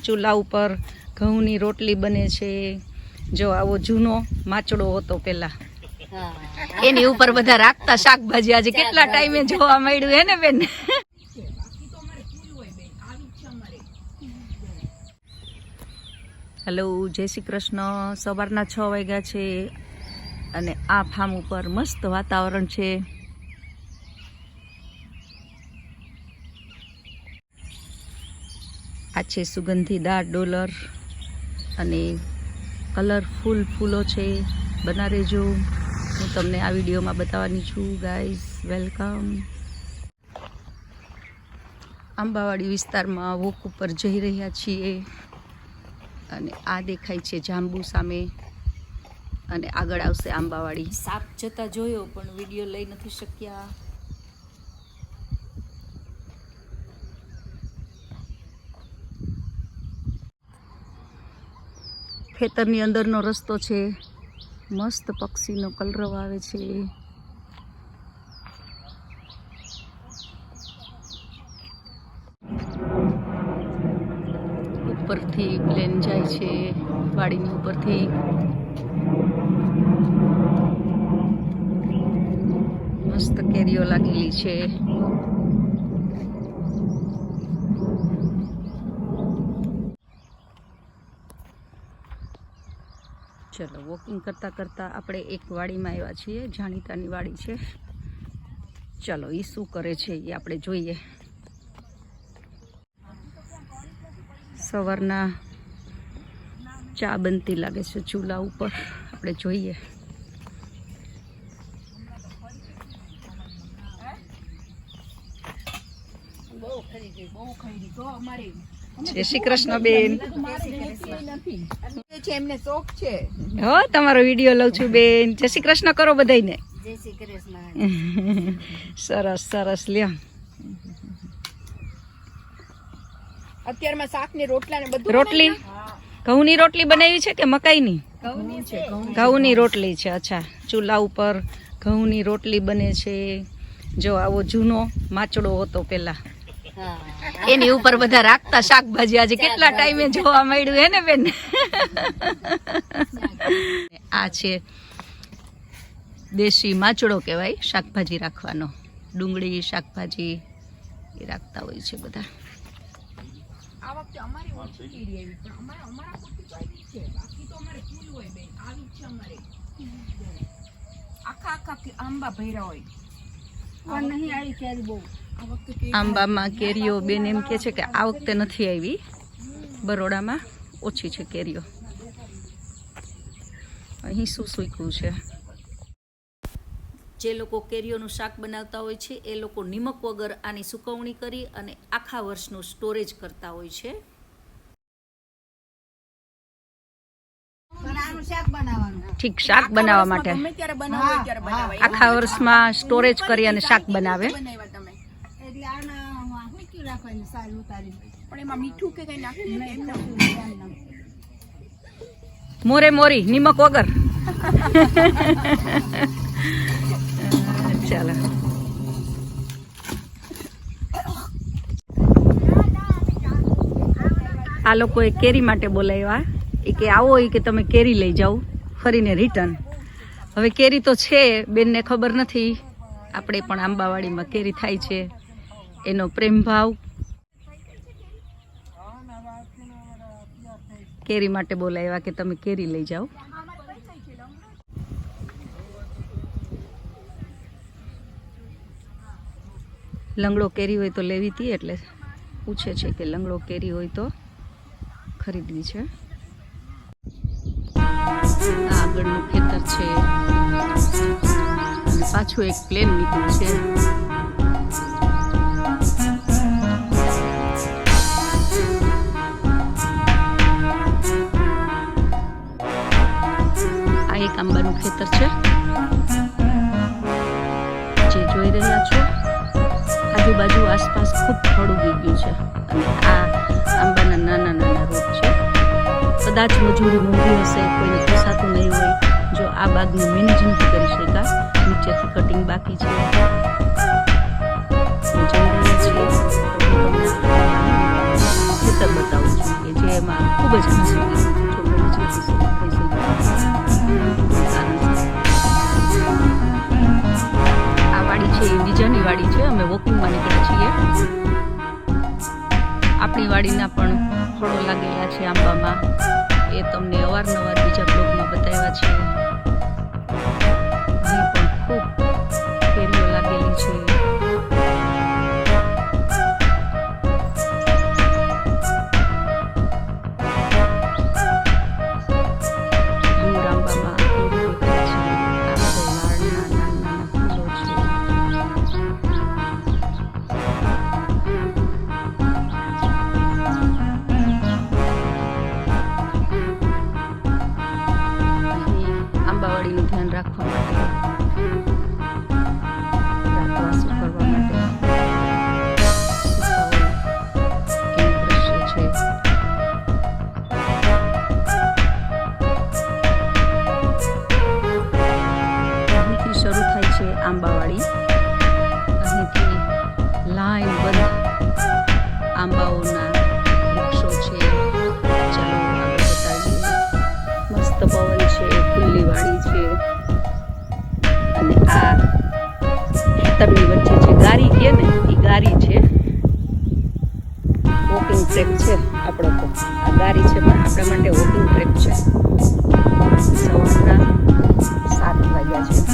ચૂલા ઉપર ઘઉંની રોટલી બને છે. જો આવો જૂનો માચડો હતો પેલા, એની ઉપર બધા રાખતા શાકભાજી. આજે કેટલા ટાઈમે જોવા મળ્યું હે ને બેન. હેલો, જય શ્રી કૃષ્ણ. સવારના 6 વાગ્યા છે અને આ ફાર્મ ઉપર મસ્ત વાતાવરણ છે. આ છે સુગંધીદાર ડોલર અને કલરફુલ ફૂલો છે. બના રહેજો, હું તમને આ વિડીયોમાં બતાવવાની છું ગાઈઝ. વેલકમ. આંબાવાડી વિસ્તારમાં વોક ઉપર જઈ રહ્યા છીએ અને આ દેખાય છે જાંબુ સામે અને આગળ આવશે આંબાવાડી. સાપ જતા જોયો પણ વિડીયો લઈ નથી શક્યા. ખેતરની અંદરનો રસ્તો છે. મસ્ત પક્ષીનો કલરવ આવે છે. ઉપરથી પ્લેન જાય છે વાડીની ઉપરથી. મસ્ત કેરીઓ લાગેલી છે. ચલો, વોકિંગ કરતા કરતા આપણે એક વાડીમાં આવ્યા છીએ. જાણીતાની વાડી છે. ચલો, એ શું કરે છે એ આપણે જોઈએ. સવારના ચા બનતી લાગે છે ચૂલા ઉપર. આપણે જોઈએ. જય શ્રી કૃષ્ણ બેન. એમને શોખ છે. હો, તમારો વિડીયો લઉં છું બેન. જય શ્રી કૃષ્ણ કરો બધાયને. જય શ્રી કૃષ્ણ. સરસ સરસ. લ્યો, અત્યારમાં શાક ને રોટલા ને બધું. રોટલી ઘઉંની રોટલી બનાવી છે કે મકાઈની? ઘઉંની છે. ઘઉંની રોટલી છે. અચ્છા, ચૂલા ઉપર ઘઉંની રોટલી બને છે. જો આવો જૂનો માચડો હતો પેલા, એની ઉપર બધા રાખતા શાકભાજી. આજે કેટલા ટાઈમે જોવા મળ્યું હે ને બેન. આ છે દેશી માચડો કહેવાય, શાકભાજી રાખવાનો. ડુંગળી શાકભાજી એ રાખતા હોય છે બધા. આ વખતે અમારી ઓછી કેરી આવી પણ અમારા પૂરતી તો આવી છે. બાકી તો અમારે ફૂલ હોય બેન. આવી છે અમારે આખા આંબા ભર્યા હોય પણ નહીં આવી કેરી બહુ. આંબામાં કેરીઓ બેન એમ કે છે કે આ વખતે નથી આવી. બરોડામાં ઓછી છે કેરીઓ. અહીં શું સૂક્યું છે? જે લોકો કેરીઓનું શાક બનાવતા હોય છે એ લોકો નિમક વગર આની સુકવણી કરી અને આખા વર્ષનું સ્ટોરેજ કરતા હોય છે. ઠીક, શાક બનાવવા માટે આખા વર્ષમાં સ્ટોરેજ કરી અને શાક બનાવે. મોરે મોરી નિમક વગર. ચાલો, આ લોકોએ કેરી માટે બોલાવ્યા. એ કે આવો, એ કે તમે કેરી લઈ જાઓ ફરીને રિટર્ન. હવે કેરી તો છે, બેનને ખબર નથી. આપણે પણ આંબાવાડીમાં કેરી થાય છે એનો પ્રેમ ભાવ. કેરી માટે બોલાવ્યા કે તમે કેરી લઈ જાઓ. લંગડો કેરી હોય તો લેવી હતી એટલે પૂછે છે કે લંગડો કેરી હોય તો ખરીદવી છે. આગળનું ખેતર છે અને પાછું એક પ્લેન નીકળ્યું છે. આ એક આંબાનું ખેતર છે જે જોઈ રહ્યા છો. આજુબાજુ આસપાસ ખૂબ ફળ ઉગી ગયું છે અને આ આંબાના નાના નાના રોપ છે. કદાચ મજૂરી મોંઘી હશે, કોઈને પોસાતું નહીં હોય. જો આ બાગનું મેનેજ નથી કરી શક્યા, નીચેથી કટિંગ બાકી છે. જોઈ રહ્યા છીએ. ખેતર બતાવું છું કે જે એમાં ખૂબ જ ખુશી થઈ છે. છોકરીને જે ખુશી થઈ છે. આ વાડી છે એ બીજાની વાડી છે. અમે વોકિંગમાં નીકળ્યા છીએ. આપણી વાડીના પણ ફળો લાગેલા છે આંબામાં. એ તમને અવારનવાર બીજા બ્લોગમાં બતાવ્યા છે. અહીં પણ ખૂબ કેરીઓ લાગેલી છે. દૂર આંબામાં કેરી દેખાય છે. આ બધા ઝાડના નાના ફૂલો છે. આંબાવાડીનું ધ્યાન રાખવા માટે, રાતવાસું કરવા માટે સૂતા હોય એનું દ્રશ્ય છે. અહીંથી શરૂ થાય છે આંબાવાડી. અહીંથી લાઈન બંધ આંબાઓના વૃક્ષો છે. ચાલો આગળ બતાવીએ. મસ્ત પવન છે, ખુલ્લી વાડી છે. અને આ ખેતરની વચ્ચે જે ગારી કે ને એ ગારી છે. વોકિંગ ટ્રેક છે આપણો તો. આ ગારી છે પણ આપણા માટે વોકિંગ ટ્રેક છે. સવારના 7 વાગ્યા છે.